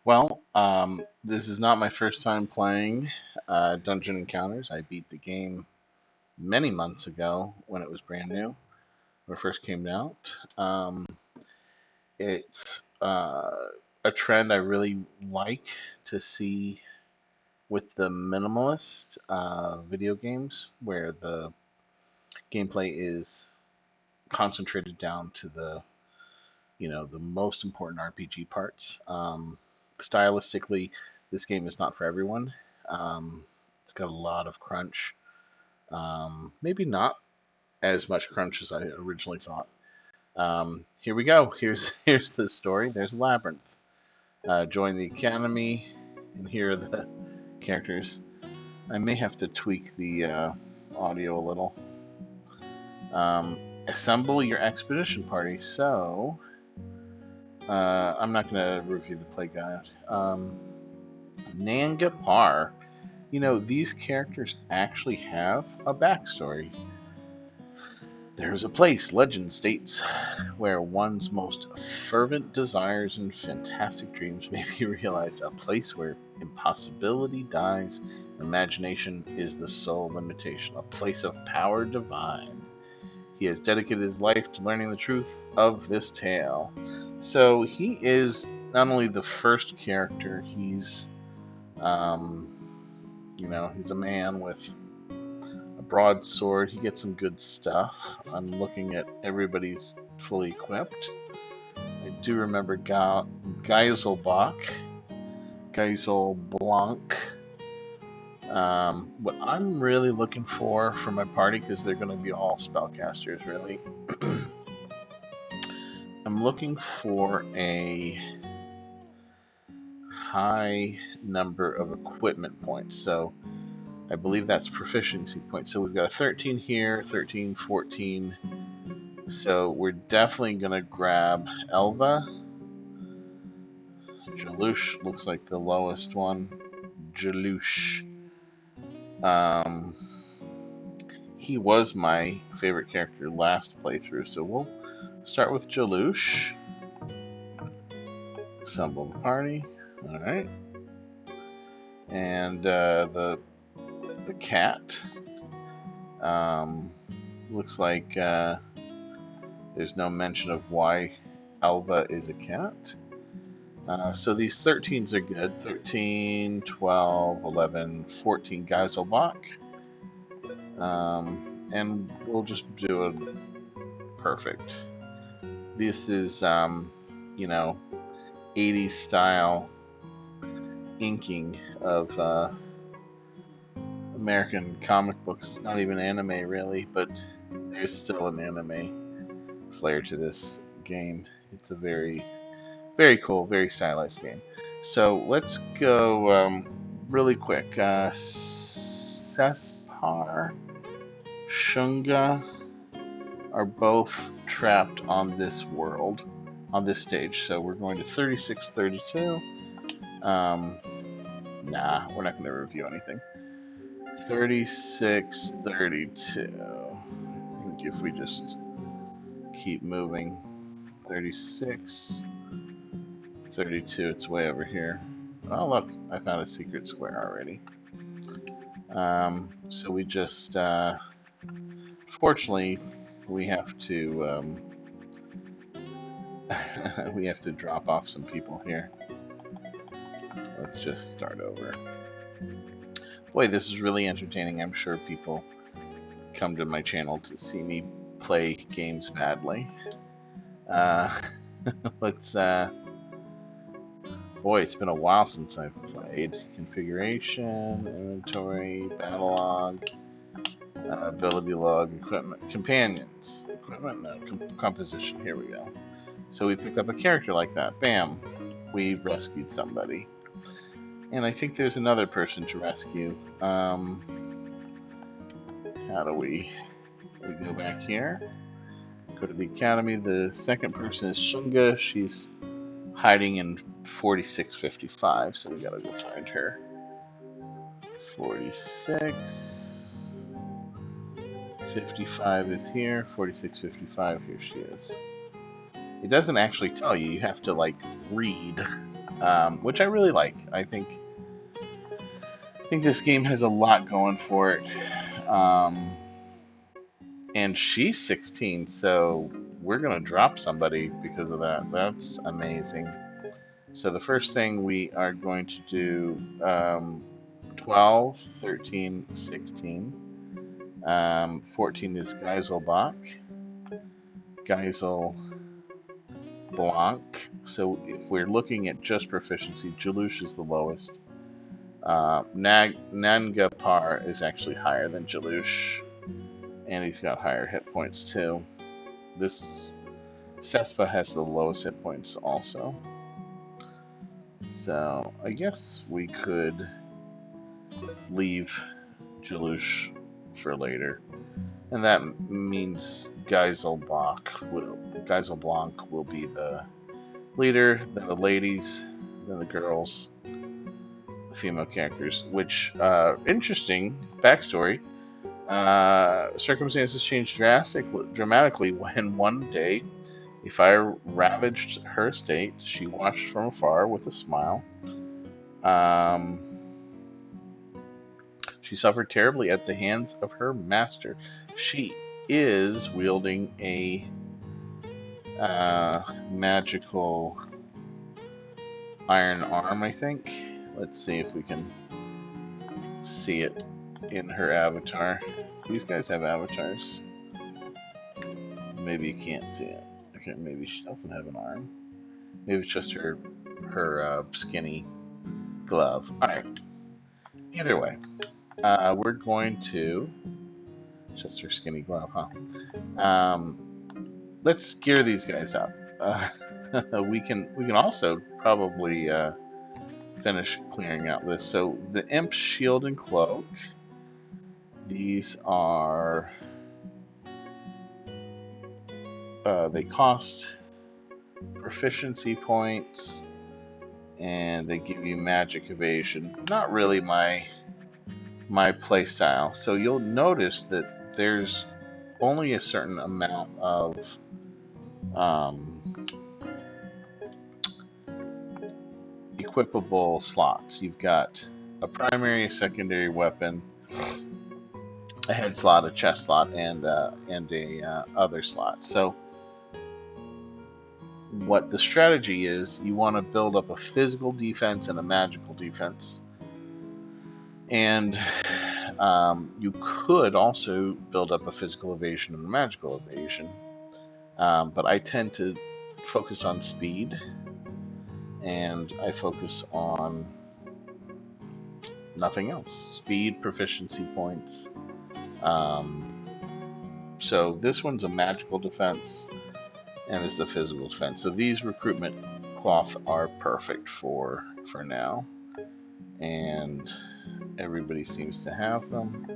This is not my first time playing Dungeon Encounters. I beat the game many months ago when it was brand new, when it first came out. It's a trend I really like to see with the minimalist video games, where the gameplay is concentrated down to the most important RPG parts. Stylistically, this game is not for everyone. It's got a lot of crunch. Maybe not as much crunch as I originally thought. Here we go. Here's the story. There's Labyrinth. Join the academy, and here are the characters. I may have to tweak the audio a little. Assemble your expedition party. So, I'm not going to review the play guide. Nangapar. These characters actually have a backstory. There is a place, legend states, where one's most fervent desires and fantastic dreams may be realized. A place where impossibility dies, imagination is the sole limitation. A place of power divine. He has dedicated his life to learning the truth of this tale. So he is not only the first character, he's he's a man with a broadsword. He gets some good stuff. I'm looking at everybody's fully equipped. I do remember Geiselbach, Geiselblanc. What I'm really looking for my party, because they're going to be all spellcasters, really. I'm looking for a high number of equipment points. So I believe that's proficiency points. So we've got a 13 here, 13, 14. So we're definitely going to grab Elva. Jalush looks like the lowest one. Jalush. He was my favorite character last playthrough, so we'll start with Jalush. Assemble the party. Alright. And the cat. Looks like there's no mention of why Elva is a cat. So these 13s are good. 13, 12, 11, 14 Geiselbach. And we'll just do a perfect. This is, 80s style inking of American comic books. It's not even anime, really, but there's still an anime flair to this game. It's a very, very cool, very stylized game. So let's go really quick. Sespar, Shunga are both trapped on this world, on this stage. So we're going to 3632. Nah, we're not going to review anything. 3632. I think if we just keep moving. 36, 32, it's way over here. Oh, look, I found a secret square already. So we just, fortunately, we have to, we have to drop off some people here. Let's just start over. Boy, this is really entertaining. I'm sure people come to my channel to see me play games badly. Let's, boy, it's been a while since I've played. Configuration, inventory, battle log, ability log, equipment, companions. Equipment, no, composition, here we go. So we pick up a character like that. Bam, we rescued somebody. And I think there's another person to rescue. How do we go back here? Go to the academy. The second person is Shunga. She's hiding in 4655, so we gotta go find her. 4655 is here. 4655, here she is. It doesn't actually tell you. You have to, like, read which I really like. I think this game has a lot going for it. And she's 16, so we're gonna drop somebody because of that. That's amazing. So the first thing we are going to do 12, 13, 16. 14 is Geiselbach. Geisel Blanc. So if we're looking at just proficiency, Jalush is the lowest. Nangapar is actually higher than Jalush, and he's got higher hit points too. This Cespa has the lowest hit points also. So I guess we could leave Jalush for later. And that means Geiselblanc will be the leader, then the ladies, then the girls, the female characters. Which, interesting backstory. Circumstances changed dramatically when one day a fire ravaged her estate. She watched from afar with a smile. She suffered terribly at the hands of her master. She is wielding a magical iron arm, I think. Let's see if we can see it in her avatar. These guys have avatars. Maybe you can't see it. Okay, maybe she doesn't have an arm. Maybe it's just her skinny glove. Alright. Either way, we're going to... Just her skinny glove, huh? Let's gear these guys up. We can also probably finish clearing out this. So the Imp Shield and Cloak. These are... they cost proficiency points, and they give you magic evasion. Not really my playstyle. So you'll notice that there's only a certain amount of equipable slots. You've got a primary, a secondary weapon, a head slot, a chest slot, and a other slot. So what the strategy is, you want to build up a physical defense and a magical defense. And you could also build up a physical evasion and a magical evasion. But I tend to focus on speed, and I focus on nothing else. Speed, proficiency points. So this one's a magical defense, and it's a physical defense. So these recruitment cloth are perfect for now, and everybody seems to have them.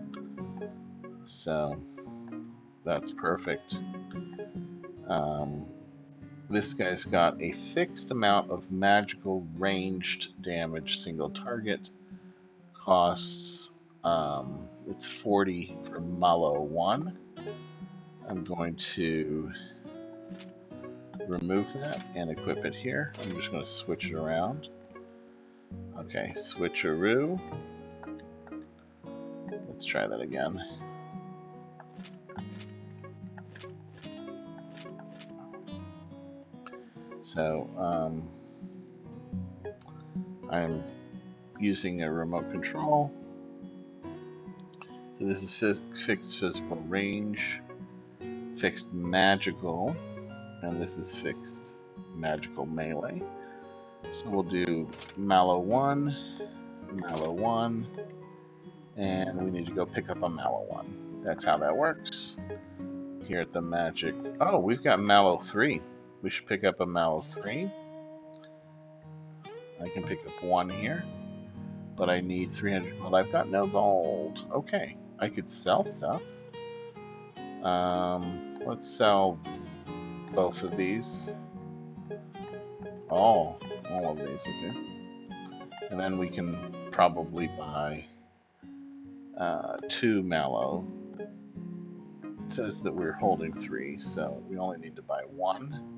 So that's perfect. This guy's got a fixed amount of magical ranged damage, single target. Costs, it's 40 for Malo 1. I'm going to remove that and equip it here. I'm just going to switch it around. Okay, switcheroo. Let's try that again. So, I'm using a remote control. So this is fixed physical range, fixed magical, and this is fixed magical melee. So we'll do Mallow 1, and we need to go pick up a Mallow 1. That's how that works. Here at the magic... Oh, we've got Mallow 3. We should pick up a Mallow 3. I can pick up 1 here, but I need 300 gold. I've got no gold. Okay, I could sell stuff. Let's sell both of these. All of these, okay. And then we can probably buy 2 mallow. It says that we're holding 3, so we only need to buy 1.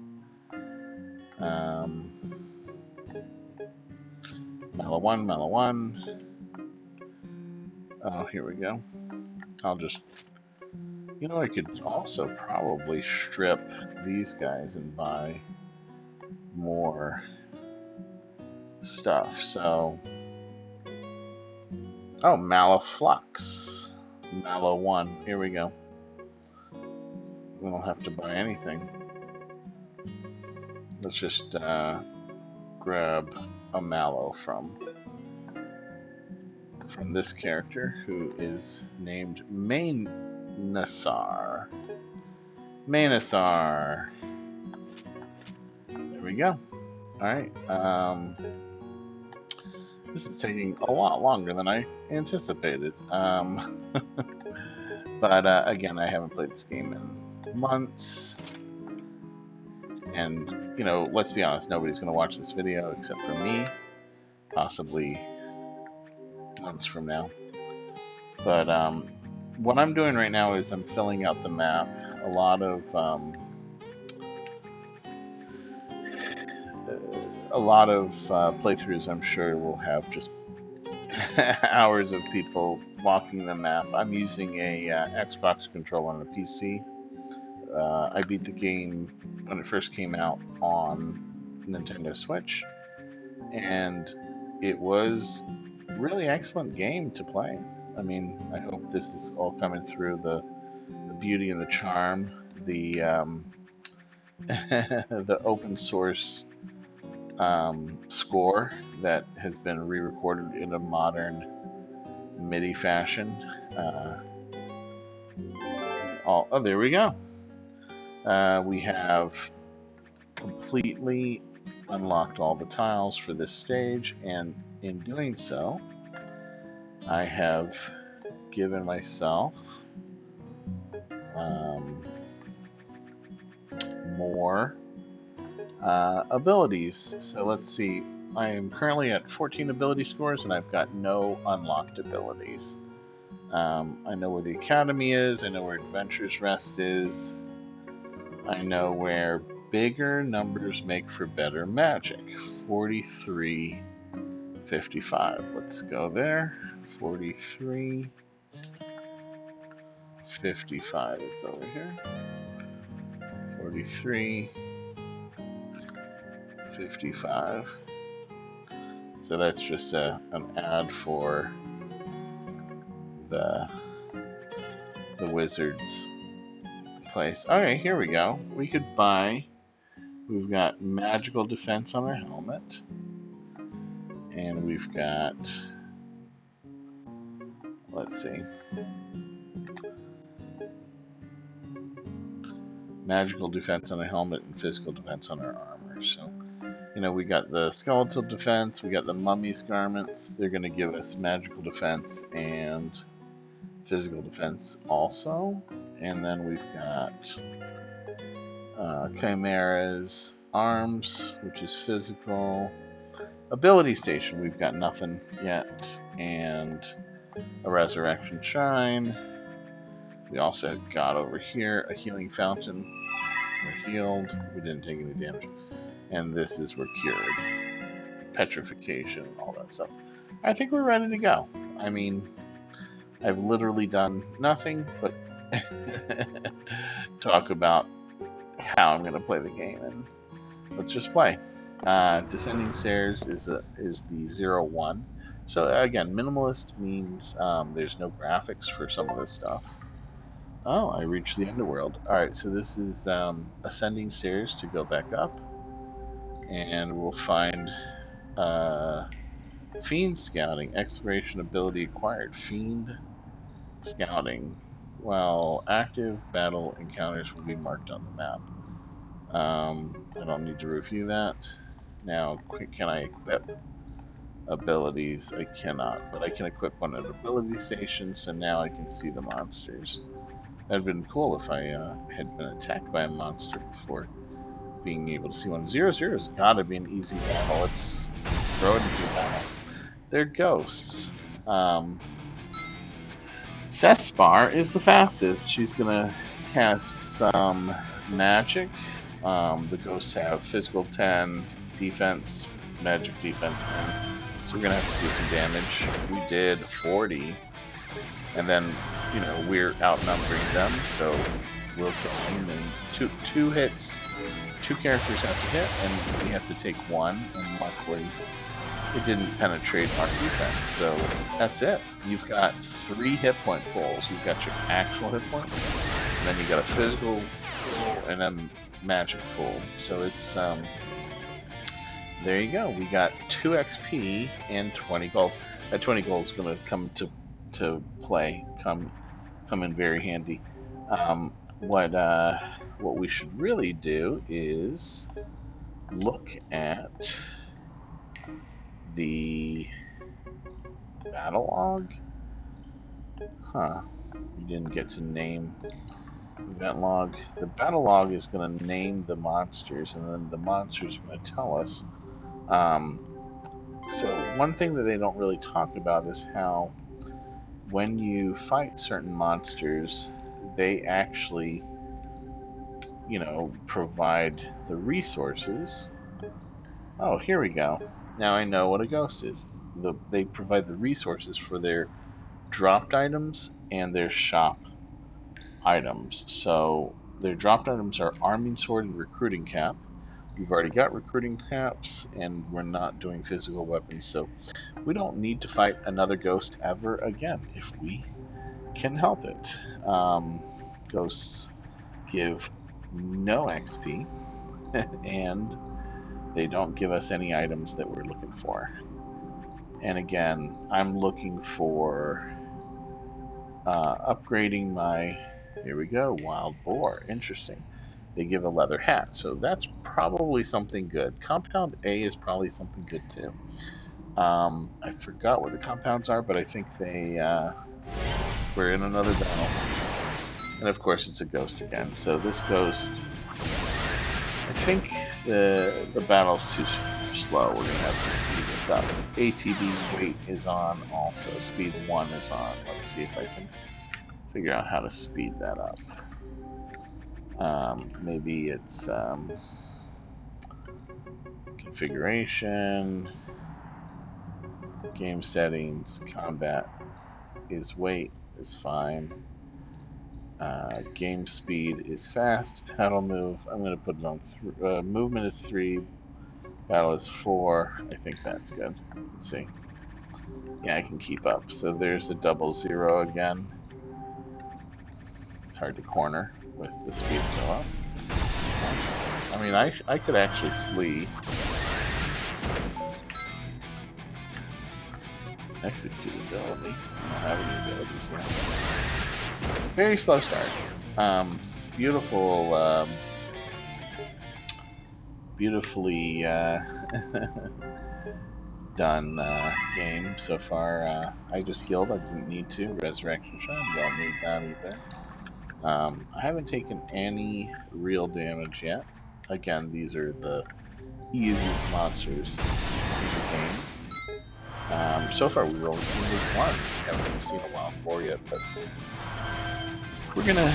Mallow 1, Mallow 1. Oh, here we go. I'll just... You know, I could also probably strip these guys and buy more stuff. So... Oh, Mallow Flux. Mallow 1. Here we go. We don't have to buy anything. Let's just grab a Mallow from this character, who is named Mainasar. Mainasar. There we go. Alright. This is taking a lot longer than I anticipated. But again, I haven't played this game in months. And, you know, let's be honest, nobody's going to watch this video except for me. Possibly months from now. But what I'm doing right now is I'm filling out the map. A lot of playthroughs, I'm sure, will have just hours of people walking the map. I'm using a Xbox controller on a PC. I beat the game when it first came out on Nintendo Switch, and it was a really excellent game to play. I mean, I hope this is all coming through, the beauty and the charm, the the open source score that has been re-recorded in a modern MIDI fashion. Oh, there we go. We have completely unlocked all the tiles for this stage, and in doing so, I have given myself more abilities. So let's see. I am currently at 14 ability scores, and I've got no unlocked abilities. I know where the Academy is. I know where Adventure's Rest is. I know where bigger numbers make for better magic. 43.55. Let's go there. 43.55. It's over here. 43.55. So that's just an ad for the wizard's place. Alright, here we go. We could buy... We've got magical defense on our helmet. And we've got... Let's see. Magical defense on the helmet and physical defense on our armor. So, you know, we got the skeletal defense, we got the mummy's garments. They're going to give us magical defense and physical defense also. And then we've got Chimera's arms, which is physical. Ability station, we've got nothing yet. And a resurrection shrine. We also got over here a healing fountain. We're healed. We didn't take any damage. And this is we're cured. Petrification, all that stuff. I think we're ready to go. I mean, I've literally done nothing but talk about how I'm going to play the game, and let's just play. Descending Stairs is the 0-1. So again, minimalist means there's no graphics for some of this stuff. Oh, I reached the underworld. Alright, so this is ascending stairs to go back up. And we'll find Fiend Scouting. Exploration ability acquired. Fiend Scouting. While active, battle encounters will be marked on the map. I don't need to review that. Now, can I equip abilities? I cannot, but I can equip one at ability station, so now I can see the monsters. That'd been cool if I had been attacked by a monster before being able to see one. 0-0 has gotta be an easy battle. Let's throw it into battle. They're ghosts. Cespar is the fastest. She's gonna cast some magic. The ghosts have physical 10, defense, magic defense 10. So we're gonna have to do some damage. We did 40, and then we're outnumbering them, so we'll kill them. And two hits, two characters have to hit, and we have to take one. And luckily, it didn't penetrate our defense. So that's it. You've got 3 hit point pulls. You've got your actual hit points, and then you got a physical pull and a magic pull. So it's there you go. We got 2 XP and 20 gold. That 20 gold is going to come to play. Come in very handy. Um, what we should really do is look at the battle log. Huh. We didn't get to name event log. The battle log is going to name the monsters, and then the monsters are going to tell us. So one thing that they don't really talk about is how when you fight certain monsters, they actually, provide the resources. Oh, here we go. Now I know what a ghost is. They provide the resources for their dropped items and their shop items. So their dropped items are arming sword and recruiting cap. We've already got recruiting caps, and we're not doing physical weapons, so we don't need to fight another ghost ever again if we can help it. Ghosts give no XP, and they don't give us any items that we're looking for. And again, I'm looking for upgrading my. Here we go, wild boar. Interesting. They give a leather hat, so that's probably something good. Compound A is probably something good too. I forgot what the compounds are, but I think we're in another battle. And of course, it's a ghost again. So this ghost, I think the battle's too slow. We're gonna have to speed this up. ATB weight is on also. Speed 1 is on. Let's see if I can figure out how to speed that up. Maybe it's configuration, game settings, combat is weight is fine. Game speed is fast. Battle move, I'm going to put it on movement is 3. Battle is 4. I think that's good. Let's see. Yeah, I can keep up. So there's a 00 again. It's hard to corner with the speed so up. I mean, I could actually flee. Execute ability. I don't have any abilities yet. Very slow start. Beautiful, beautifully done game so far. I just healed. I didn't need to. Resurrection shot. Don't need that either. I haven't taken any real damage yet. Again, these are the easiest monsters in the game. So far, we've only seen one. We haven't even seen a wild boar yet, but we're gonna,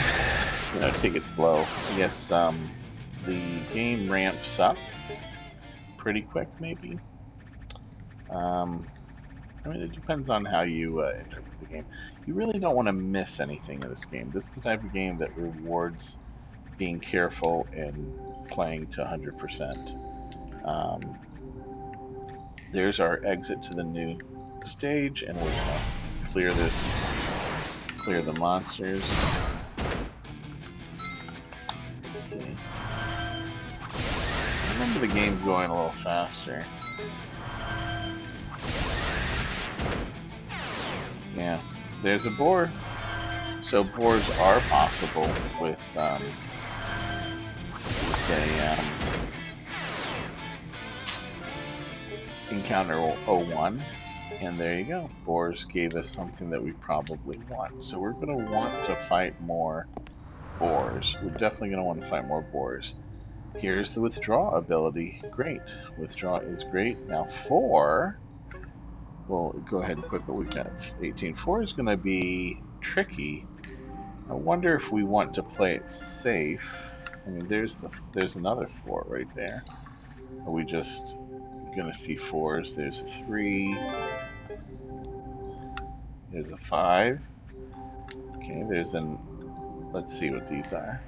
take it slow. I guess the game ramps up pretty quick, maybe. I mean, it depends on how you interpret the game. You really don't want to miss anything in this game. This is the type of game that rewards being careful and playing to 100%. Um, there's our exit to the new stage, and we're gonna clear the monsters. Let's see. I remember the game going a little faster. Yeah, there's a boar. So boars are possible with a encounter 01, and there you go. Boars gave us something that we probably want. So we're going to want to fight more boars. We're definitely going to want to fight more boars. Here's the withdraw ability. Great. Withdraw is great. Now 4, we'll go ahead and quit, but we've got 18. 4 is going to be tricky. I wonder if we want to play it safe. I mean, there's another 4 right there. Or we just gonna see fours. There's a 3. There's a 5. Okay, there's an... Let's see what these are.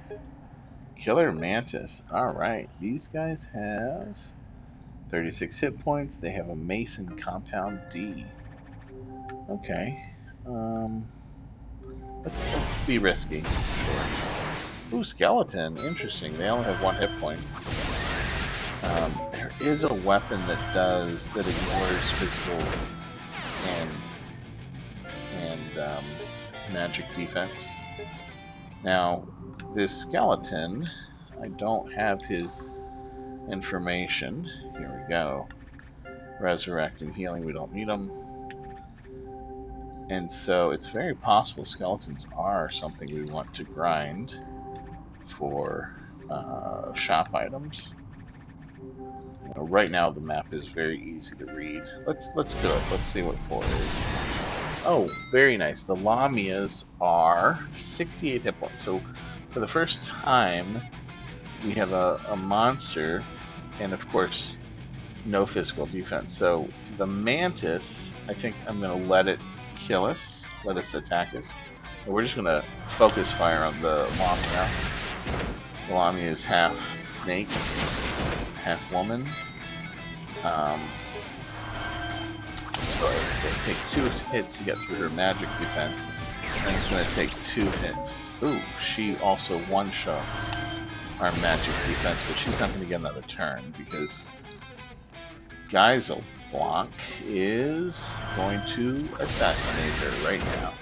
Killer Mantis. Alright, these guys have 36 hit points. They have a Mason Compound D. Okay. Let's be risky. Sure. Ooh, Skeleton. Interesting. They only have 1 hit point. There is a weapon that ignores physical and magic defense. Now, this skeleton, I don't have his information. Here we go. Resurrect and healing, we don't need them. And so it's very possible skeletons are something we want to grind for shop items. You know, right now the map is very easy to read. Let's do it. Let's see what 4 is. Oh, very nice. The Lamias are 68 hit points. So for the first time, we have a monster, and of course, no physical defense. So the Mantis, I think I'm going to let it kill us, let us attack us. And we're just going to focus fire on the Lamia. The Lamia is half snake, half woman. So it takes 2 hits to get through her magic defense. And it's going to take 2 hits. Ooh, she also one-shots our magic defense, but she's not going to get another turn because Geiselblock is going to assassinate her right now.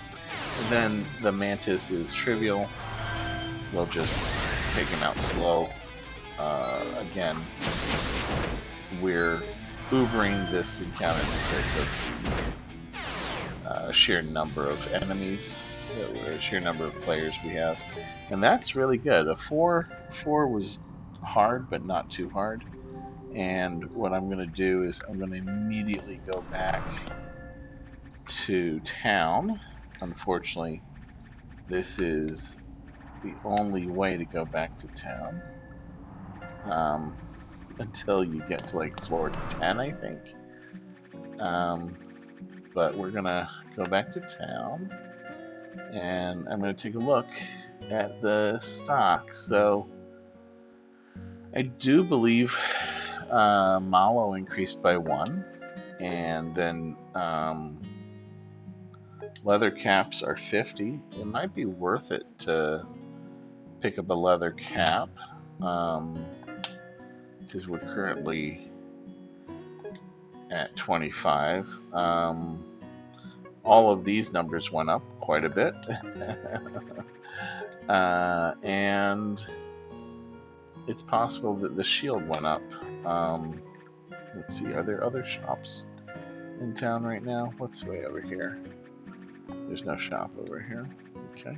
And then the Mantis is trivial. We'll just take him out slow. Again, we're Ubering this encounter because of the sheer number of enemies, or sheer number of players we have. And that's really good. A 4 was hard, but not too hard. And what I'm going to do is I'm going to immediately go back to town. Unfortunately, this is the only way to go back to town. Until you get to like floor 10, I think. But we're going to go back to town. And I'm going to take a look at the stock. So I do believe Malo increased by 1, and then leather caps are 50. It might be worth it to pick up a leather cap because we're currently at 25. All of these numbers went up quite a bit. And it's possible that the shield went up. Let's see, are there other shops in town right now? What's way over here? There's no shop over here. Okay.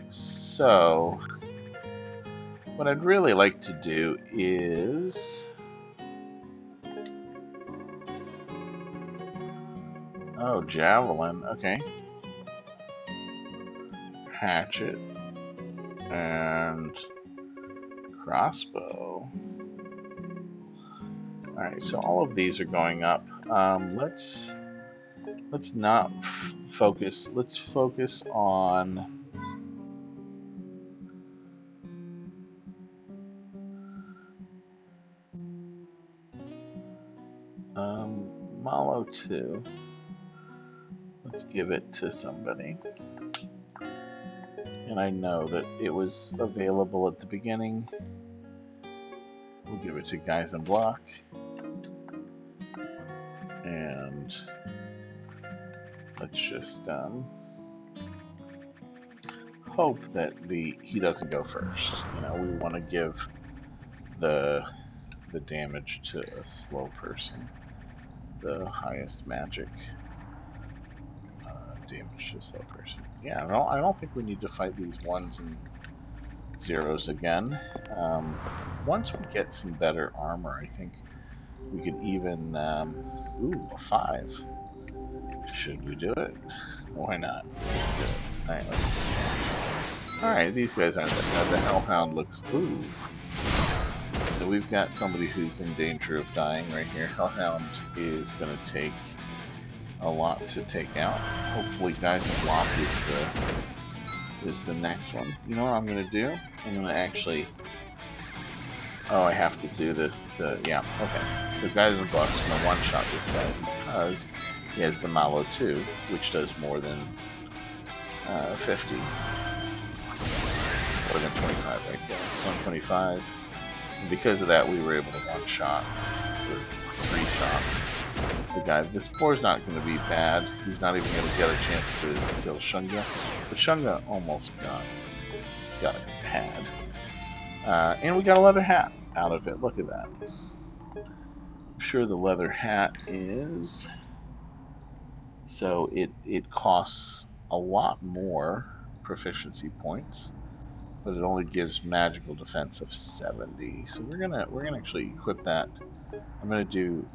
So, what I'd really like to do is... Oh, javelin. Okay. Hatchet. And crossbow. Alright, so all of these are going up. Let's not focus. Let's focus on Malo 2. Let's give it to somebody. And I know that it was available at the beginning. We'll give it to Geisenblock. And let's just hope that he doesn't go first. You know, we want to give the damage to a slow person, the highest magic damage to a slow person. Yeah, I don't think we need to fight these 1s and 0s again. Once we get some better armor, I think we could even... ooh, a 5. Should we do it? Why not? Let's do it. Alright, let's see. Alright, these guys aren't that bad. The Hellhound looks... Ooh. So we've got somebody who's in danger of dying right here. Hellhound is going to take a lot to take out. Hopefully Guys in Block is the next one. You know what I'm going to do? I'm going to actually... Oh, I have to do this. Yeah, okay. So Guys in Block's going to one-shot this guy because he has the Malo 2, which does more than 50. More than 25 right there. 125. And because of that, we were able to one-shot, or three-shot the guy. This boar's not going to be bad. He's not even going to get a chance to kill Shunga. But Shunga almost got had. And we got a leather hat out of it. Look at that. I'm sure the leather hat is... So it costs a lot more proficiency points, but it only gives magical defense of 70. So we're gonna actually equip that. I'm gonna do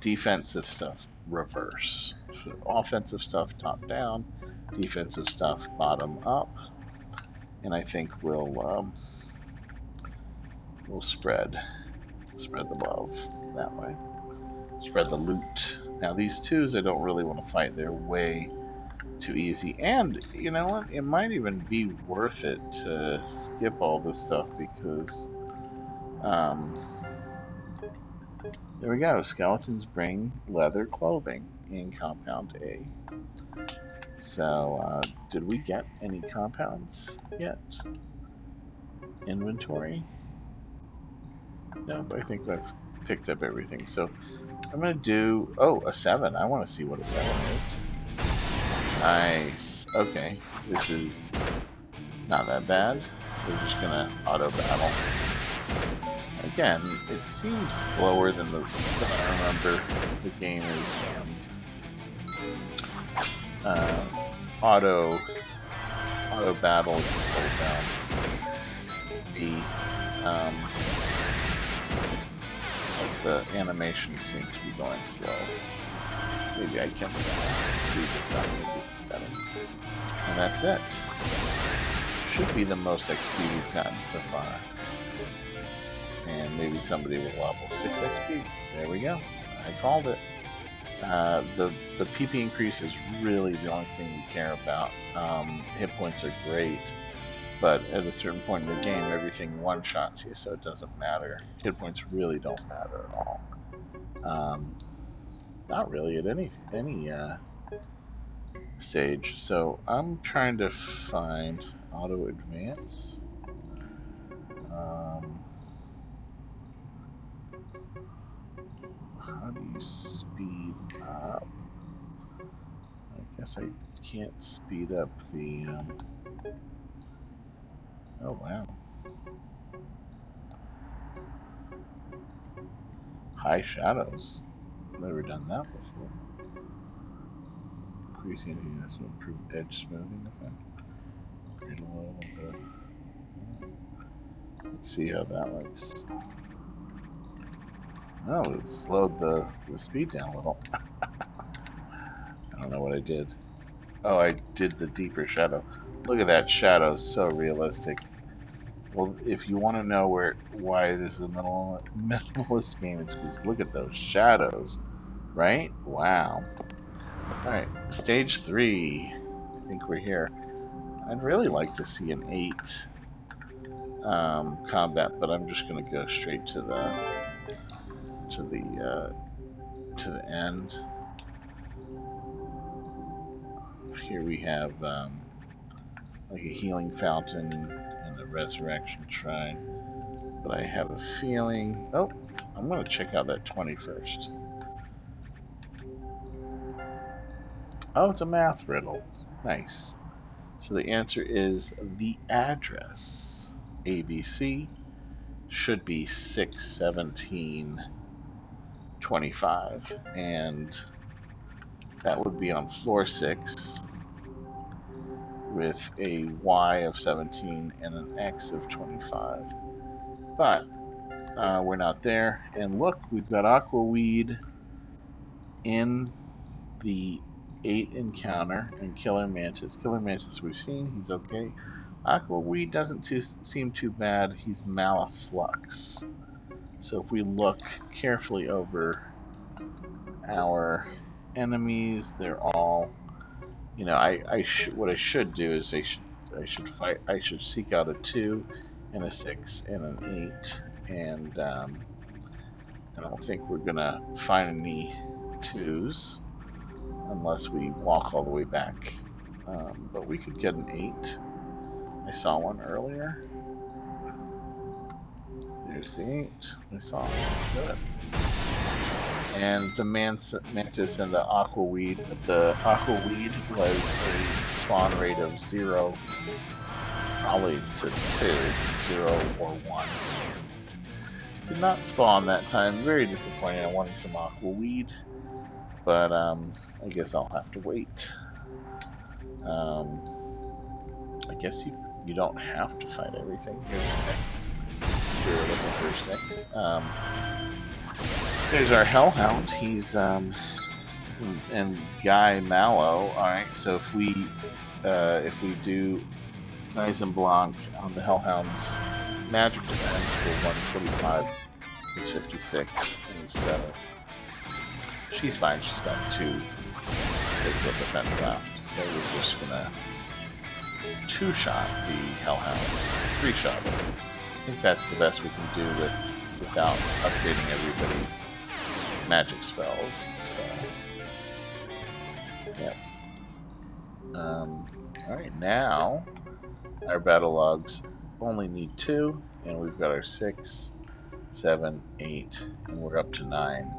defensive stuff reverse. So offensive stuff top down, defensive stuff bottom up, and I think we'll spread the love that way. Spread the loot. Now these twos I don't really want to fight. They're way too easy, and you know what? It might even be worth it to skip all this stuff because there we go. Skeletons bring leather clothing in Compound A. So, did we get any compounds yet? Inventory? Nope, I think I've picked up everything. So, I'm going to do... Oh, a 7. I want to see what a 7 is. Nice. Okay, this is not that bad. We're just going to auto-battle. Again, it seems slower than I remember. The game is auto battle. Hold down B. But the animation seems to be going slow. Maybe I can speed this up. Maybe it's a 7. And that's it. Should be the most XP we've gotten so far. And maybe somebody will level 6 XP. There we go. I called it. The PP increase is really the only thing we care about. Hit points are great, but at a certain point in the game, everything one-shots you, so it doesn't matter. Hit points really don't matter at all. Not really at any stage. So I'm trying to find auto advance. How do you speed up? I guess I can't speed up the... Oh, wow. High shadows. Never done that before. Increasing this will improve edge smoothing effect. Create a little of the... Let's see how that looks. Oh, it slowed the speed down a little. I don't know what I did. Oh, I did the deeper shadow. Look at that shadow, so realistic. Well, if you want to know why this is a minimalist game, it's because look at those shadows, right? Wow. Alright, stage 3. I think we're here. I'd really like to see an 8 combat, but I'm just going to go straight to the end. Here we have like a healing fountain and a resurrection shrine. But I have a feeling... Oh, I'm going to check out that 20 first. Oh, it's a math riddle. Nice. So the answer is the address. ABC should be 61725. And that would be on floor 6 with a Y of 17 and an X of 25. But we're not there. And look, we've got Aquaweed in the 8 encounter and Killer Mantis. Killer Mantis we've seen, he's okay. Aquaweed doesn't seem too bad. He's Malaflux. So if we look carefully over our enemies, they're all, what I should do is I should seek out a 2 and a 6 and an 8, and I don't think we're gonna find any 2s unless we walk all the way back. But we could get an 8. I saw one earlier. There's the 8. We saw it. Let's do it. And it's a mantis and the aquaweed. The aquaweed was a spawn rate of 0, probably to 2, 0 or 1. Did not spawn that time. Very disappointing. I wanted some aquaweed, but I guess I'll have to wait. I guess you don't have to fight everything. Here's a 6. We were looking for a 6. There's our hellhound. He's and Guy Mallow. All right. So if we do Blanc on the hellhound's magic defense for 125 is 56, and so she's fine. She's got 2 physical defense left. So we're just gonna 2-shot the hellhound, 3-shot it. I think that's the best we can do without upgrading everybody's magic spells. So, yeah. Alright, now our battle logs only need 2, and we've got our 6, 7, 8, and we're up to 9.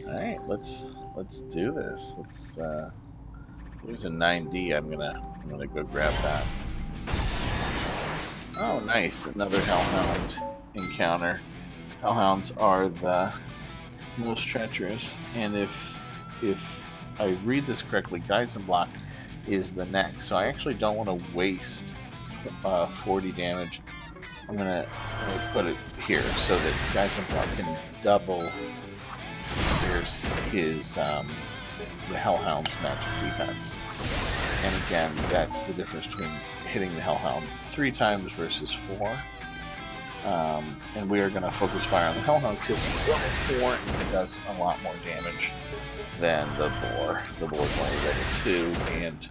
Alright, let's do this. There's a 9D. I'm gonna go grab that. Oh, nice. Another hellhound encounter. Hellhounds are the most treacherous, and if I read this correctly, Geisenblock is the next. So I actually don't want to waste 40 damage. I'm gonna put it here so that Geisenblock can double his the Hellhound's magic defense. And again, that's the difference between hitting the Hellhound 3 times versus 4. And we are going to focus fire on the Hellhound because he's level 4 and he does a lot more damage than the Boar. The Boar's only level 2, and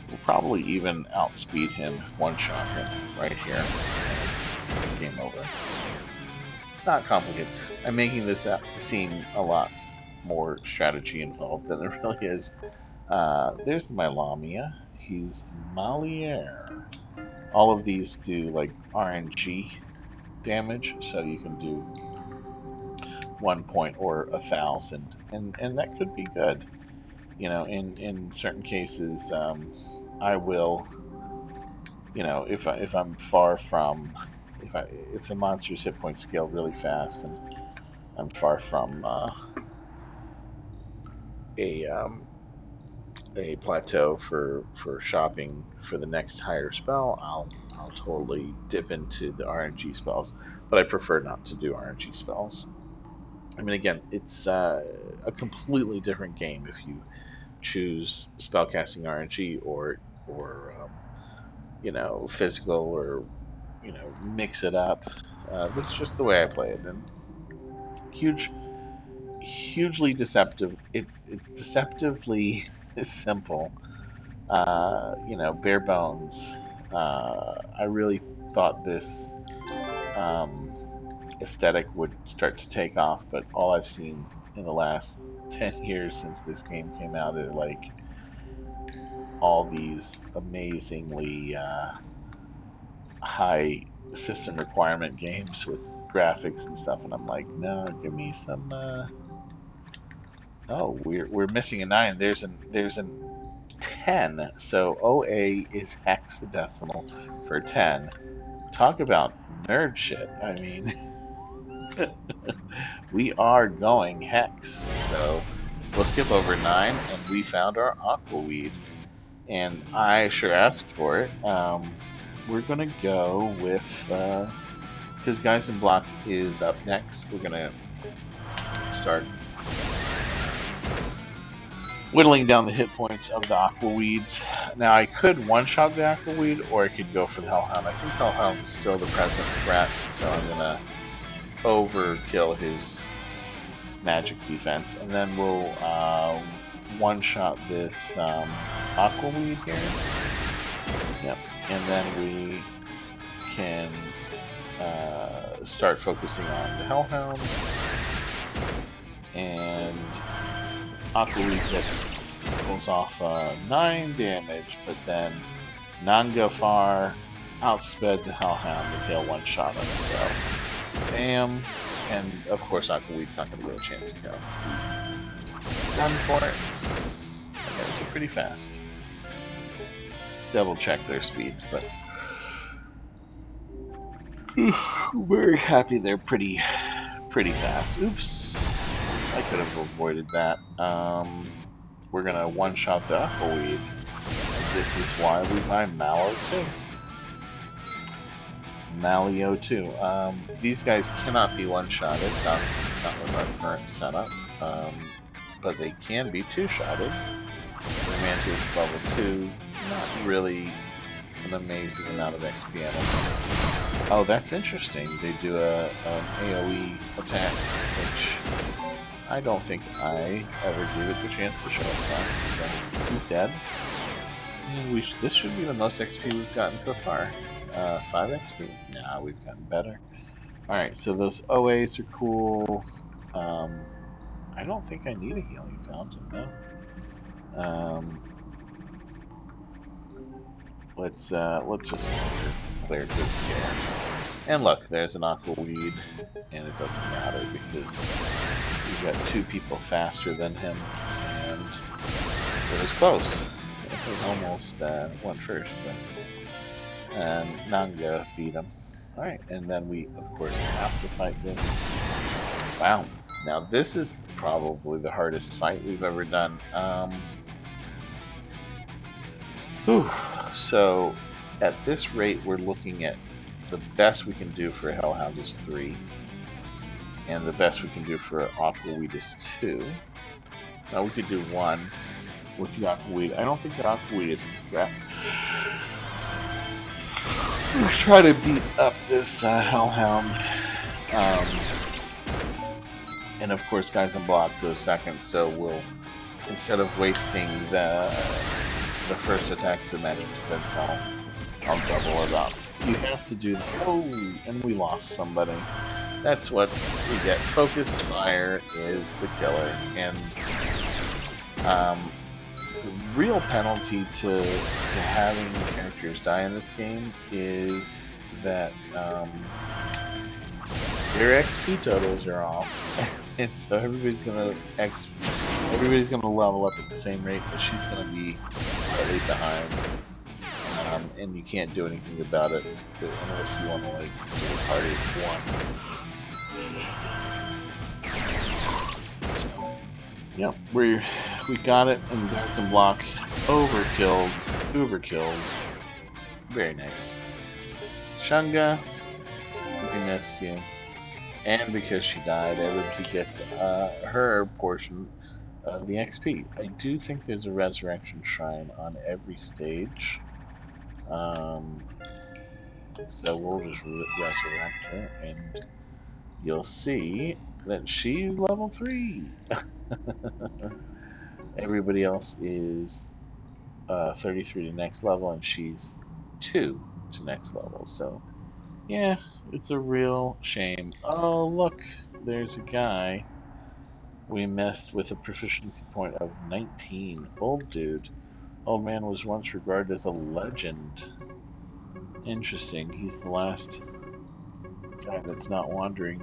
we'll probably even outspeed him, one-shot him right here, and it's game over. Not complicated. I'm making this seem a lot more strategy involved than it really is. There's my Lamia. He's Maliere. All of these do like RNG damage, so you can do 1 point or 1,000, and that could be good. In certain cases, I will, if I'm far from, if the monster's hit points scale really fast and I'm far from a a plateau for shopping for the next higher spell, I'll totally dip into the RNG spells, but I prefer not to do RNG spells. I mean, again, it's a completely different game if you choose spellcasting RNG or physical, or mix it up. This is just the way I play it, and hugely deceptive. It's deceptively simple. Bare bones. I really thought this aesthetic would start to take off, but all I've seen in the last 10 years since this game came out are like all these amazingly high system requirement games with graphics and stuff, and I'm like, no, give me some. Oh, we're missing a 9. There's an 10. So OA is hexadecimal for 10. Talk about nerd shit. I mean, we are going hex. So we'll skip over 9, and we found our aquaweed. And I sure asked for it. We're going to go with, because Geisenblock is up next, we're going to start whittling down the hit points of the aquaweeds. Now I could one-shot the aquaweed, or I could go for the hellhound. I think hellhound is still the present threat, so I'm gonna overkill his magic defense, and then we'll one-shot this aquaweed here. Yep, and then we can start focusing on the hellhound, and aquaweed pulls off 9 damage, but then Nangafar outsped the hellhound and he'll one-shot him. So, bam, and of course aquaweed's not going to get a chance to go. He's done for it. And guys are pretty fast. Double check their speeds, but very happy they're pretty fast. Oops, I could have avoided that. We're gonna one-shot the aquaweed, and this is why we buy Mallow 2. Mallow 2. These guys cannot be one-shotted, not with our current setup, but they can be two-shotted. Mantis level 2, not really an amazing amount of XP out of them. Oh, that's interesting. They do an AoE attack, which I don't think I ever gave it the chance to show us that. So he's dead. And this should be the most XP we've gotten so far. 5 XP? Nah, we've gotten better. Alright, so those OAs are cool. I don't think I need a healing fountain, no. Let's just clear goods here. And look, there's an aquaweed, and it doesn't matter because we've got 2 people faster than him, and it was close. It almost went first, and Nanga beat him. Alright, and then we, of course, have to fight this. Wow. Now, this is probably the hardest fight we've ever done. So, at this rate, we're looking at the best we can do for a Hellhound is 3. And the best we can do for an Aquaweed is 2. Now, we could do 1 with the Aquaweed. I don't think the Aquaweed is the threat. Let's try to beat up this Hellhound. And of course, guys, I'm blocked to a second, so we'll, instead of wasting the first attack to magic defense, I'll double it up. You have to do, oh, and we lost somebody. That's what we get. Focus fire is the killer, and the real penalty to having characters die in this game is that their XP totals are off, and so everybody's gonna level up at the same rate, but she's gonna be slightly behind, and you can't do anything about it unless you want to like do a party of 1. So, yep, we got it, and we got some block. Overkilled, very nice. Shunga, we missed you. And because she died, everybody gets her portion of the XP. I do think there's a resurrection shrine on every stage. So we'll just resurrect her, and you'll see that she's level 3. Everybody else is 33 to next level, and she's 2 to next level. So, yeah, it's a real shame. Oh, look, there's a guy we missed with a proficiency point of 19. Old dude. Old man was once regarded as a legend. Interesting. He's the last guy that's not wandering.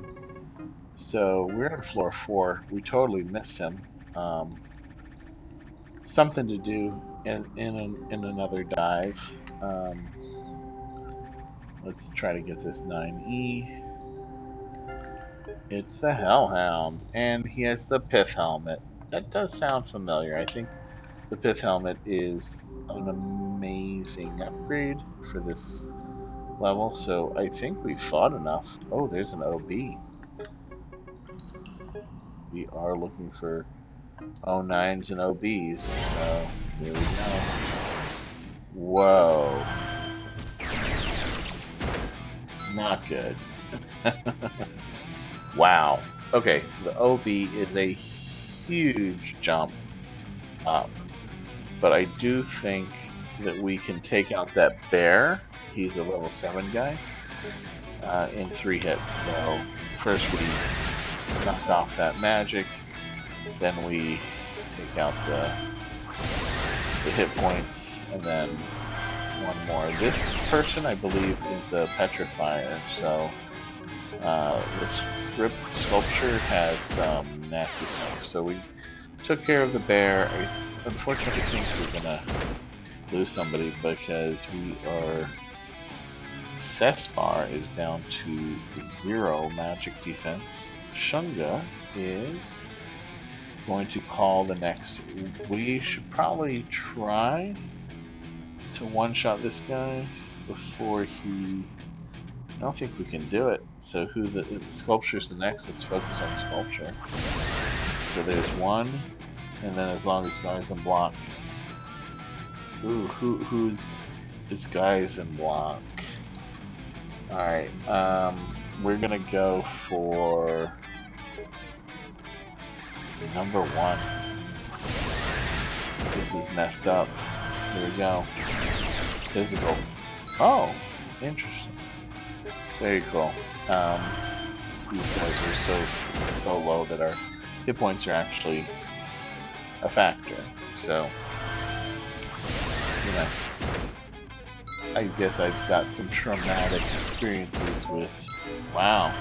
So we're on floor 4. We totally missed him. Something to do in another dive. Let's try to get this 9E. It's the Hellhound, and he has the Pith Helmet. That does sound familiar. I think the Pith Helmet is an amazing upgrade for this level, so I think we've fought enough. Oh, there's an OB. We are looking for O9s and OBs. So here we go. Whoa. Not good. Wow. Okay, the OB is a huge jump up. But I do think that we can take out that bear. He's a level 7 guy in 3 hits. So first we knock off that magic, then we take out the hit points, and then one more. This person, I believe, is a petrifier, so the sculpture has some nasty stuff. So we took care of the bear. Unfortunately, I think we're gonna lose somebody because we are. Cespar is down to 0 magic defense. Shunga is going to call the next. We should probably try to one-shot this guy before he. I don't think we can do it. So who the sculpture's the next? Let's focus on sculpture. So there's one, and then as long as guy's in block. Ooh, who's this guy's in block? All right, we're gonna go for number 1. This is messed up. Here we go. Physical. Oh, interesting. Very cool. These guys are so low that our hit points are actually a factor. So, you know, I guess I've got some traumatic experiences with. Wow.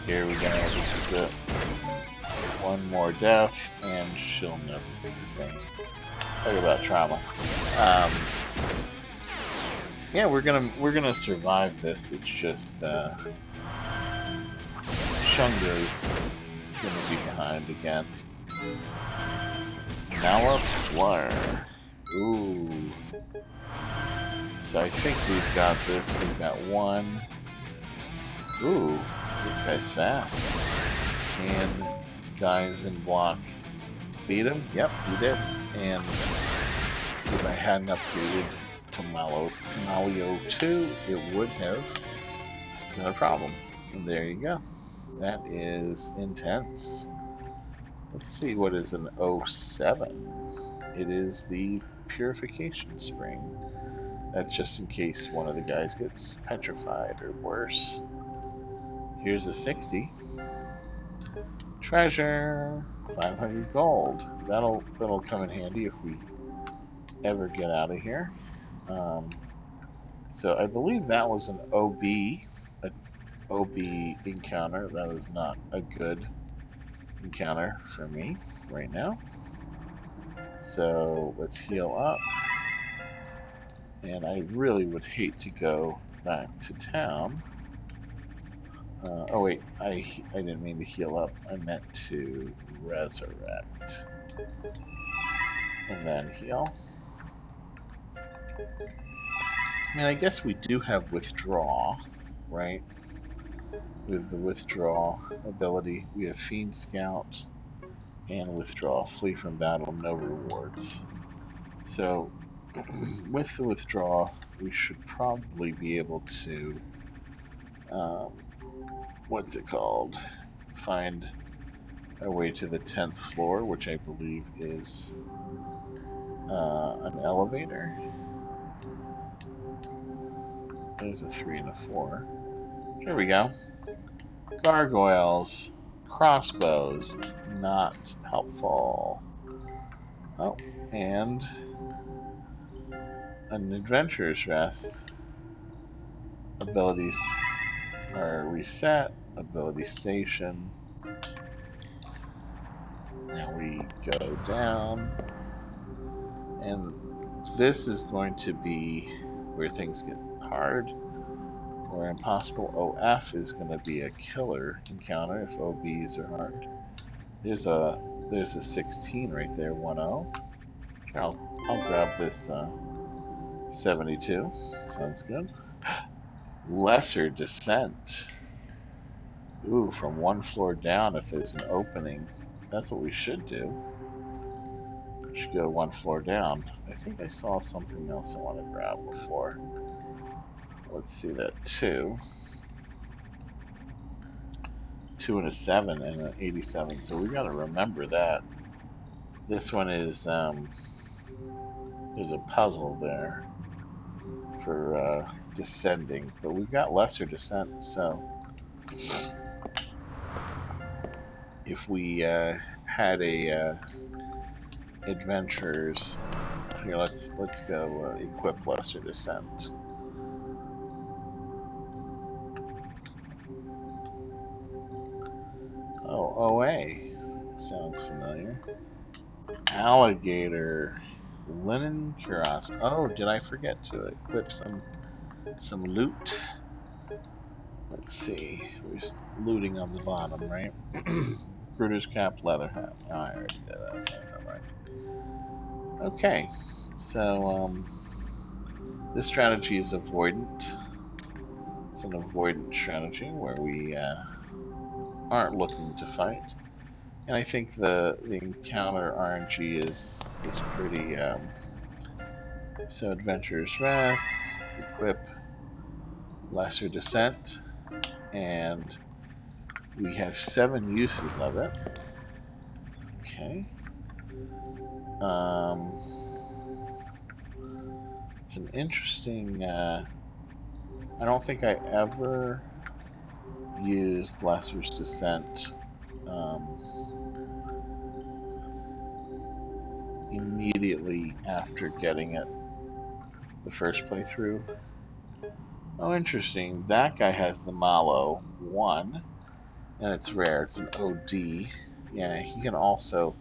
Here we go. This is it. One more death, and she'll never be the same. Talk about trauma. Um, yeah, we're gonna survive this. It's just Shunga's gonna be behind again. Malafleur. Ooh. So I think we've got this. We've got one. Ooh, this guy's fast. Can guys in block beat him? Yep, he did. And if I hadn't upgraded to Malio 2, it would have been a problem. And there you go. That is intense. Let's see what is an 07. It is the Purification Spring. That's just in case one of the guys gets petrified or worse. Here's a 60. Treasure! 500 gold. That'll come in handy if we ever get out of here. So I believe that was an an OB encounter. That was not a good encounter for me right now. So let's heal up. And I really would hate to go back to town. Oh wait, I didn't mean to heal up. I meant to resurrect. And then heal. I mean, I guess we do have withdraw, right? We have the withdraw ability. We have Fiend Scout and withdraw. Flee from battle, no rewards. So, with the withdraw, we should probably be able to, um, what's it called? Find our way to the 10th floor, which I believe is an elevator. There's a 3 and a 4. Here we go. Gargoyles, crossbows, not helpful. Oh, and an adventurer's rest. Abilities are reset. Ability station. Now we go down. And this is going to be where things get hard. Or impossible. OF is going to be a killer encounter if OBs are hard. There's a 16 right there, 1-0. Sure, I'll grab this 72. Sounds good. Lesser descent. Ooh, from one floor down if there's an opening. That's what we should do. Should go one floor down. I think I saw something else I want to grab before. Let's see that. Two. 2 and a 7 and an 87. So we got to remember that. This one is, there's a puzzle there for descending, but we've got lesser descent. So if we had a adventurers here, let's go equip lesser descent. Oh, OA sounds familiar. Alligator, linen cuirass. Oh, did I forget to equip some loot? Let's see. We're looting on the bottom, right? Recruiter's cap, leather hat. Oh, I already did that. Never mind. Okay, so this strategy is avoidant. It's an avoidant strategy where we aren't looking to fight, and I think the encounter RNG is pretty. So adventurer's rest, equip lesser descent, and we have 7 uses of it. Okay. It's an interesting. I don't think I ever used Lesser's Descent immediately after getting it the first playthrough. Oh, interesting. That guy has the Malo 1, and it's rare. It's an OD. Yeah, he can also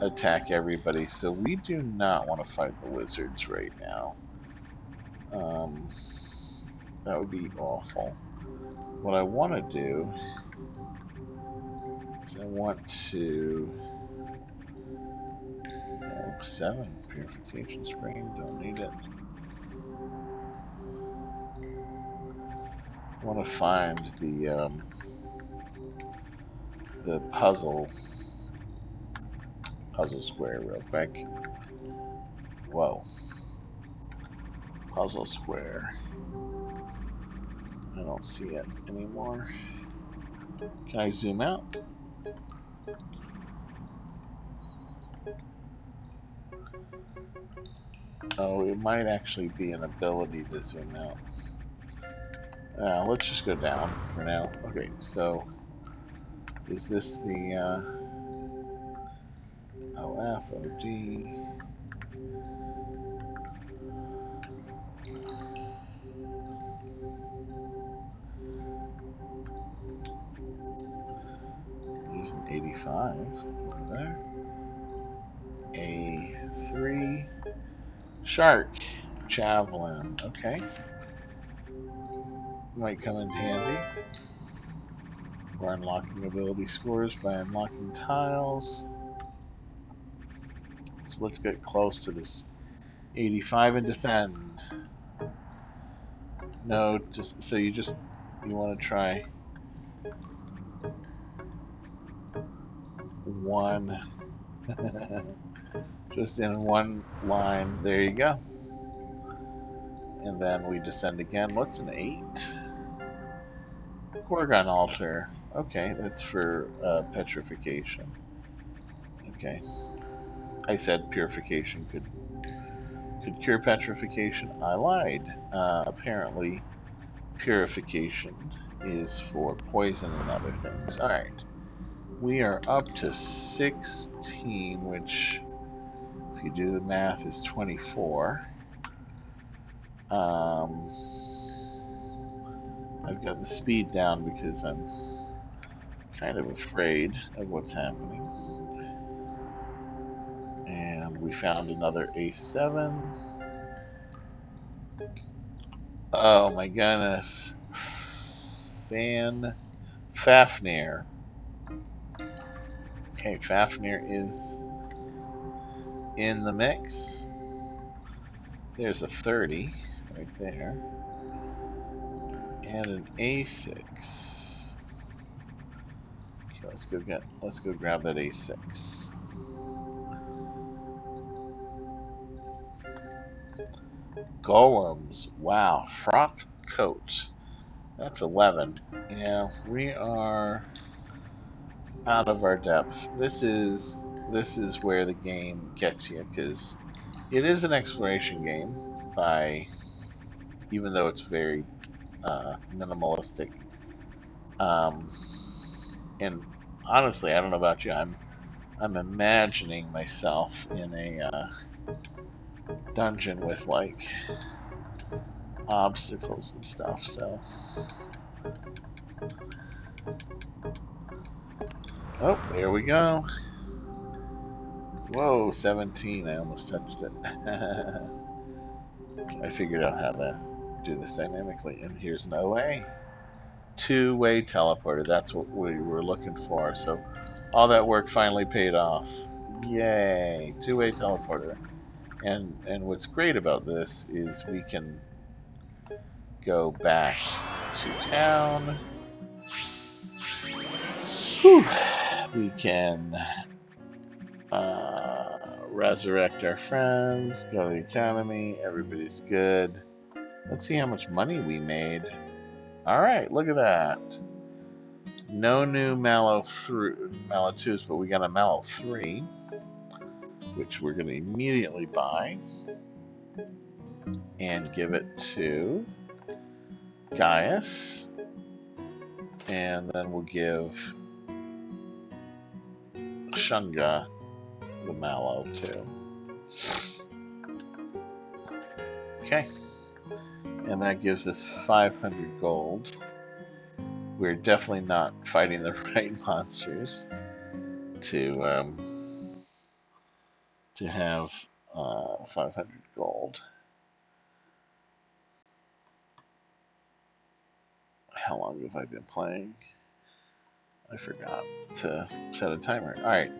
attack everybody, so we do not want to fight the wizards right now. That would be awful. What I want to do is I want to 7 purification spring. Don't need it. I want to find the puzzle square real quick. Whoa, puzzle square. I don't see it anymore. Can I zoom out? Oh, it might actually be an ability to zoom out. Let's just go down for now. Okay, so is this the OF, OD? Using 85 over there. A3. Shark. Javelin. Okay. Might come in handy. We're unlocking ability scores by unlocking tiles. So let's get close to this 85 and descend. No, so you want to try one, just in one line. There you go. And then we descend again. What's an 8? Gorgon altar. Okay, that's for petrification. Okay, I said purification could cure petrification. I lied. Apparently, purification is for poison and other things. All right, we are up to 16, which, if you do the math, is 24. I've got the speed down because I'm kind of afraid of what's happening. And we found another A7. Oh my goodness. Fafnir. Okay, Fafnir is in the mix. There's a 30 right there. And an A6. Okay, let's go grab that A6. Golems. Wow. Frock coat. That's 11. Yeah, we are out of our depth. This is where the game gets you because it is an exploration game by even though it's very minimalistic. Um, and honestly, I don't know about you. I'm imagining myself in a dungeon with like obstacles and stuff. So, oh, there we go. Whoa, 17. I almost touched it. I figured out how to do this dynamically. And here's an OA. Two-way teleporter. That's what we were looking for. So all that work finally paid off. Yay! Two-way teleporter. And what's great about this is we can go back to town. Whew. We can resurrect our friends, go to the economy, everybody's good. Let's see how much money we made. Alright, look at that. No new Mallow 2s, but we got a Mallow 3, which we're going to immediately buy and give it to Gaius. And then we'll give Shunga the Mallow 2. Okay. And that gives us 500 gold. We're definitely not fighting the right monsters to have 500 gold. How long have I been playing? I forgot to set a timer. All right.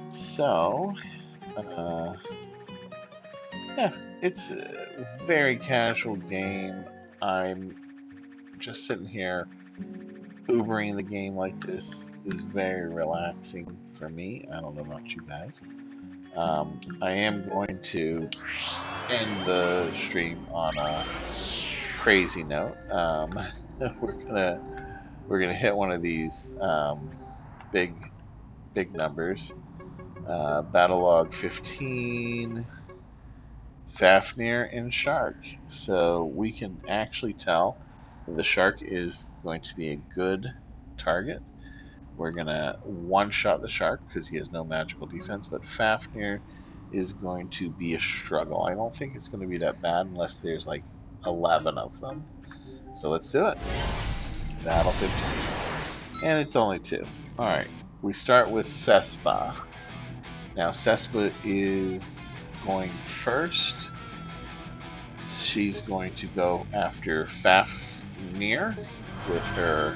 So, yeah, it's a very casual game. I'm just sitting here Ubering the game like this is very relaxing for me. I don't know about you guys. I am going to end the stream on a crazy note. We're gonna hit one of these big numbers. Battle log 15, Fafnir and Shark. So we can actually tell that the Shark is going to be a good target. We're going to one-shot the Shark because he has no magical defense, but Fafnir is going to be a struggle. I don't think it's going to be that bad unless there's like 11 of them. So let's do it. Battle 15. And it's only 2. Alright, we start with Cespa. Now, Cespa is going first. She's going to go after Fafnir with her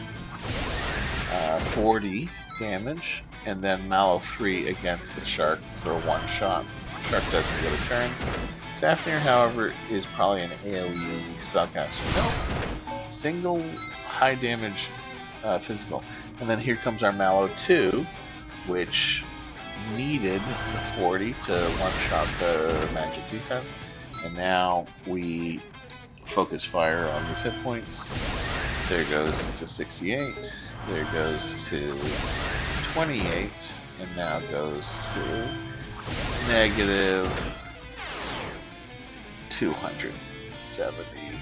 40 damage, and then Mallow 3 against the Shark for a one-shot. Shark doesn't get a turn. Fafnir, however, is probably an AoE spellcaster. No, single high damage physical. And then here comes our Mallow 2, which needed the 40 to one-shot the magic defense. And now we focus fire on these hit points. There goes to 68. There goes to 28. And now goes to negative 272.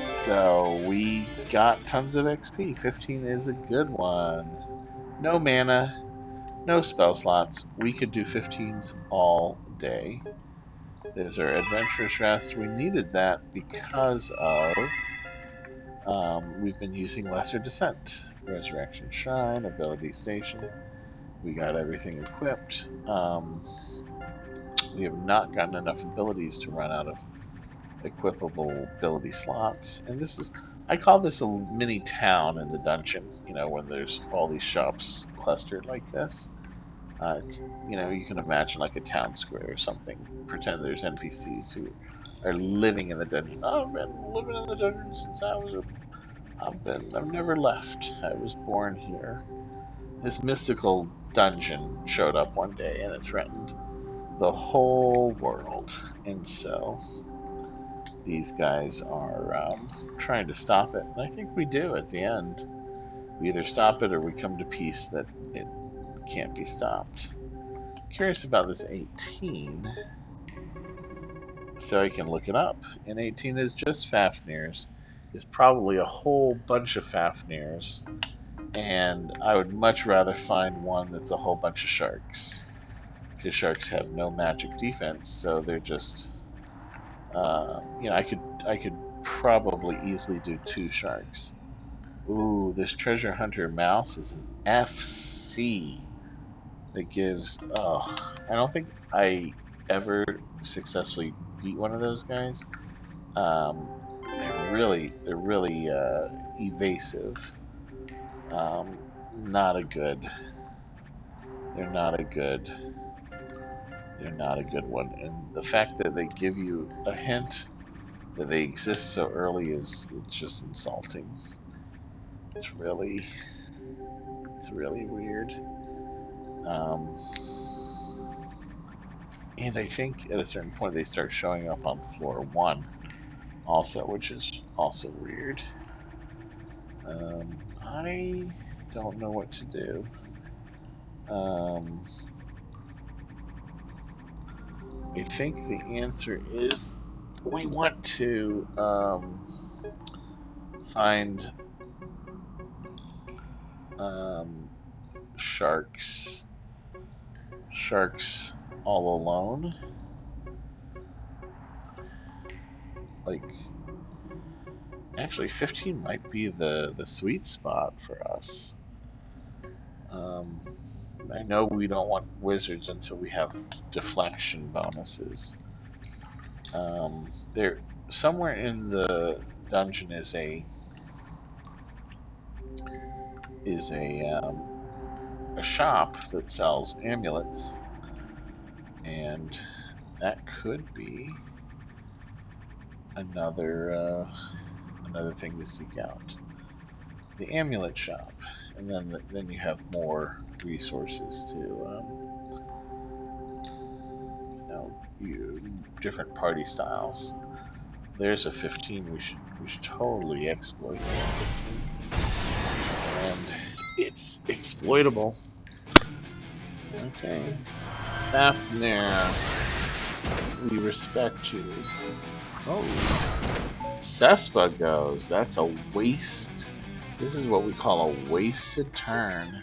So we got tons of XP. 15 is a good one. No mana, no spell slots. We could do 15s all day. There's our Adventurous Rest. We needed that because of we've been using Lesser Descent. Resurrection Shrine, Ability Station. We got everything equipped. We have not gotten enough abilities to run out of equipable ability slots. And this is, I call this a mini town in the dungeon, when there's all these shops clustered like this. You can imagine like a town square or something. Pretend there's NPCs who are living in the dungeon. Oh, I've been living in the dungeon since I've never left. I was born here. This mystical dungeon showed up one day and it threatened the whole world. And so these guys are trying to stop it. And I think we do at the end. We either stop it or we come to peace that it can't be stopped. Curious about this 18, so I can look it up. And 18 is just Fafnir's. It's probably a whole bunch of Fafnirs. And I would much rather find one that's a whole bunch of sharks. Because sharks have no magic defense, so they're just I could probably easily do two sharks. Ooh, this treasure hunter mouse is an FC that gives. Oh, I don't think I ever successfully beat one of those guys. They're really evasive. Um, not a good. They're not a good. They're not a good one. And the fact that they give you a hint that they exist so early is it's just insulting. It's really it's really weird. Um, and I think at a certain point they start showing up on floor one, also, which is also weird. I don't know what to do. Um, I think the answer is we want to find um, sharks. Sharks all alone. Like, actually, 15 might be the sweet spot for us. Um, I know we don't want wizards until we have deflection bonuses. There, somewhere in the dungeon is a shop that sells amulets, and that could be another thing to seek out. The amulet shop, and then you have more resources to different party styles. There's a 15. We should totally exploit that 15, and it's exploitable. Okay, Fafnir, we respect you. Oh, Cespa goes. That's a waste. This is what we call a wasted turn.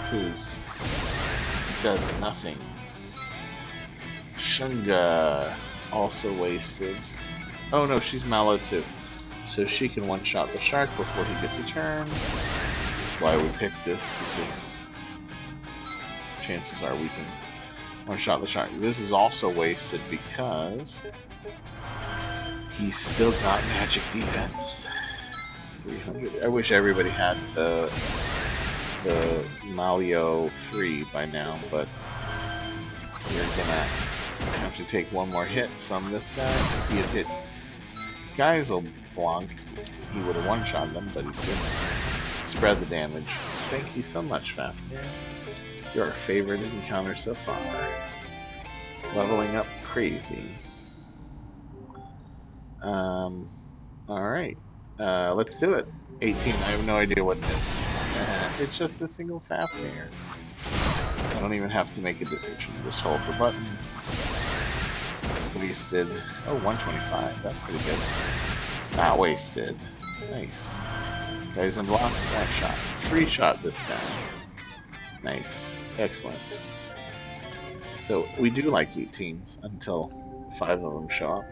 Because it does nothing. Shunga, also wasted. Oh no, she's Mallow too. So she can one-shot the shark before he gets a turn. This is why we picked this, because chances are we can one-shot the shark. This is also wasted because he's still got magic defense. 300. I wish everybody had the Malio 3 by now, but we're gonna have to take one more hit from this guy. If he had hit Geisel Blanc, he would have one-shot them, but he didn't. Spread the damage. Thank you so much, Fafnir. You're our favorite encounter so far. Leveling up crazy. Alright. Let's do it. 18, I have no idea what it is. It's just a single Fafnir. I don't even have to make a decision. Just hold the button. Wasted. Oh, 125. That's pretty good. Not wasted. Nice. Guys in block, one shot. Free shot this guy. Nice. Excellent. So we do like 18s until 5 of them show up.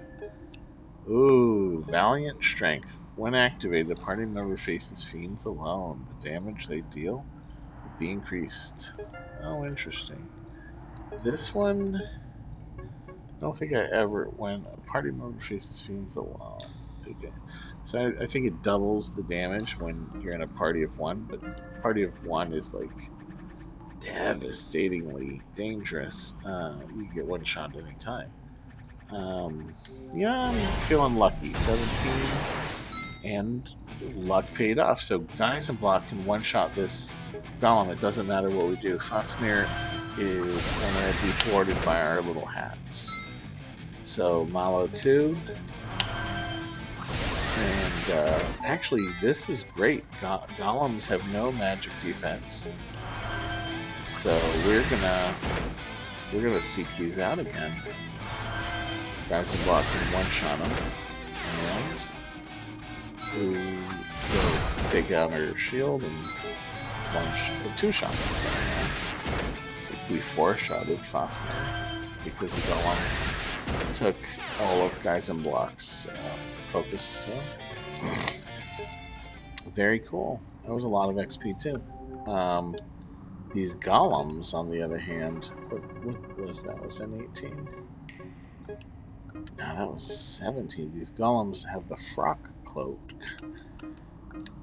Ooh, Valiant Strength. When activated, a party member faces fiends alone. The damage they deal will be increased. Oh, interesting. This one, I don't think I ever, when a party member faces fiends alone. Okay. So I think it doubles the damage when you're in a party of one, but party of one is like devastatingly dangerous. You can get one shot at any time. Yeah, I'm feeling lucky. 17 and luck paid off. So guys in block can one-shot this golem. It doesn't matter what we do. Fafnir is going to be thwarted by our little hats. So Malo 2. And actually, this is great. Golems have no magic defense. So we're gonna seek these out again. Guys in block can one-shot them. And we go take out our shield and two-shot this guy now. I think we four-shotted Fafnir because the golem took all of Guys in block's focus. So very cool. That was a lot of XP too. These golems, on the other hand, what was that? Was that 18? No, that was 17. These golems have the frock cloak.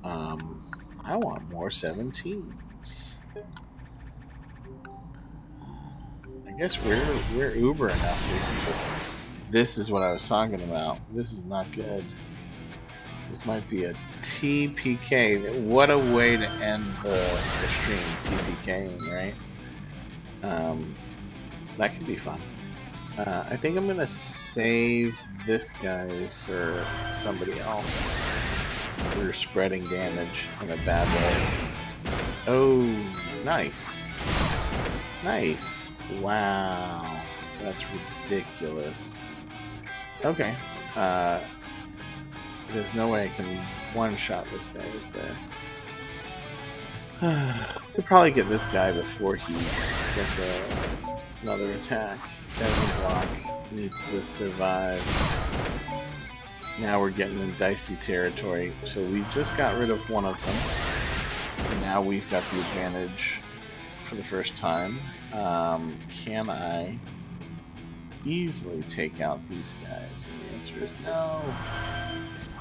I want more 17s. I guess we're uber enough. This is what I was talking about. This is not good. This might be a TPK. What a way to end the stream, TPKing, right? That could be fun. I think I'm gonna save this guy for somebody else. We're spreading damage in a bad way. Oh, nice. Nice. Wow. That's ridiculous. Okay. There's no way I can one-shot this guy, is there? Could probably get this guy before he gets another attack. Doesn't block. Needs to survive. Now we're getting in dicey territory. So we just got rid of one of them. Now we've got the advantage for the first time. Can I easily take out these guys? And the answer is no.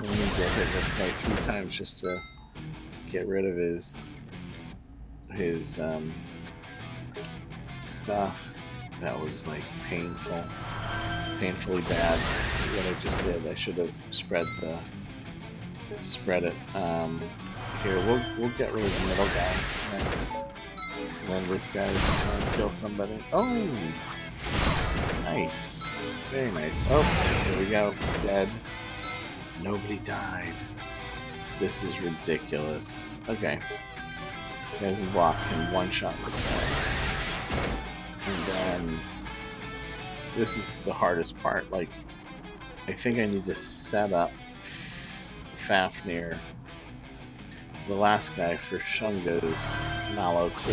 We need to hit this guy 3 times just to get rid of his stuff. That was like painfully bad. What I just did, I should have spread it. Here, we'll get rid of the middle guy next. And then this guy's gonna kill somebody. Oh, nice, very nice. Oh, here we go, dead. Nobody died. This is ridiculous. Okay, guys in block can one-shot this guy, and then this is the hardest part. Like, I think I need to set up Fafnir, the last guy, for Shunga's Malo 2.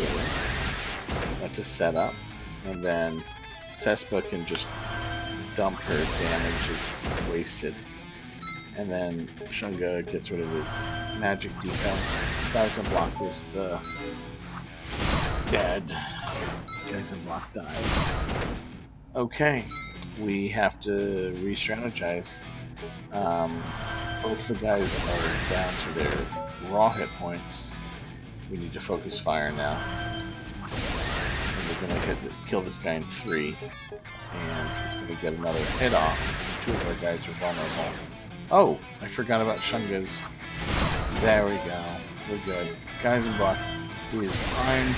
That's a setup. And then Cespa can just dump her damage, it's wasted. And then Shunga gets rid of his magic defense. Guys in block is the dead. Guys in block died. Okay, we have to re-strategize. Both the guys are down to their raw hit points. We need to focus fire now. And we're gonna kill this guy in 3. And he's gonna get another hit off. 2 of our guys are vulnerable. Oh, I forgot about Shunga's. There we go. We're good. Guys in block. He is behind.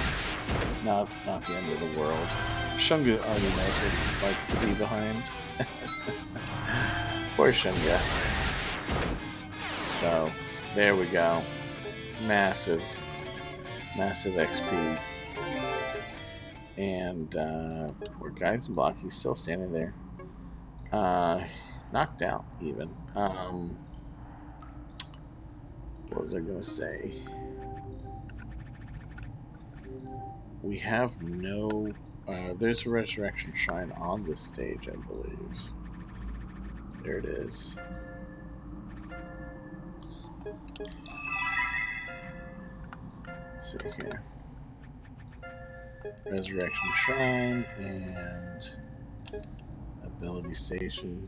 Not the end of the world. Shunga already knows what it's like to be behind. Poor Shunga. So, there we go. Massive XP. And poor guys in block. He's still standing there. Knocked out, even. What was I gonna say? We have no... there's a resurrection shrine on this stage, I believe. There it is. Let's see here. Resurrection shrine and ability station.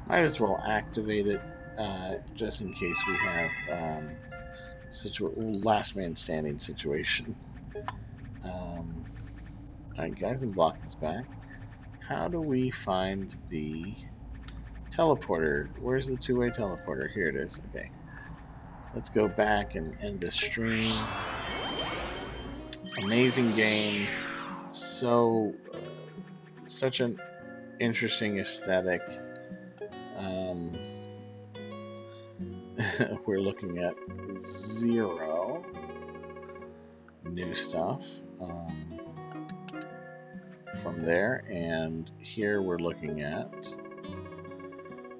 Might as well activate it just in case we have last man standing situation. Alright, guys in block is back. How do we find the Teleporter. Where's the two-way teleporter? Here it is. Okay. Let's go back and end the stream. Amazing game. So, such an interesting aesthetic. We're looking at 0 new stuff from there, and here we're looking at.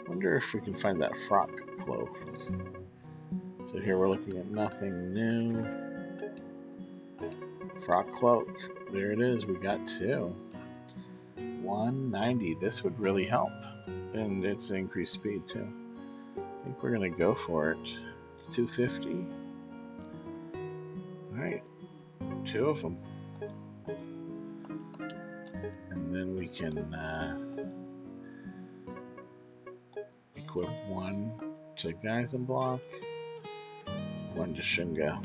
Wonder if we can find that frock cloak. So here we're looking at nothing new. Frock cloak. There it is. We got 2. 190. This would really help, and it's increased speed too. I think we're gonna go for it. It's 250. All right, 2 of them, and then we can equip 1 to Geisenblock, 1 to Shinga.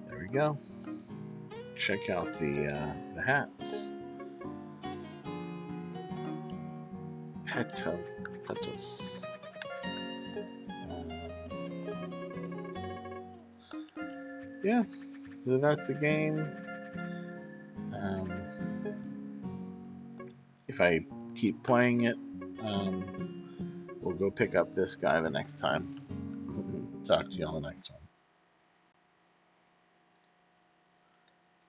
There we go. Check out the hats. Petos. Yeah, so that's the game. If I keep playing it, we'll go pick up this guy the next time. Talk to you on the next one.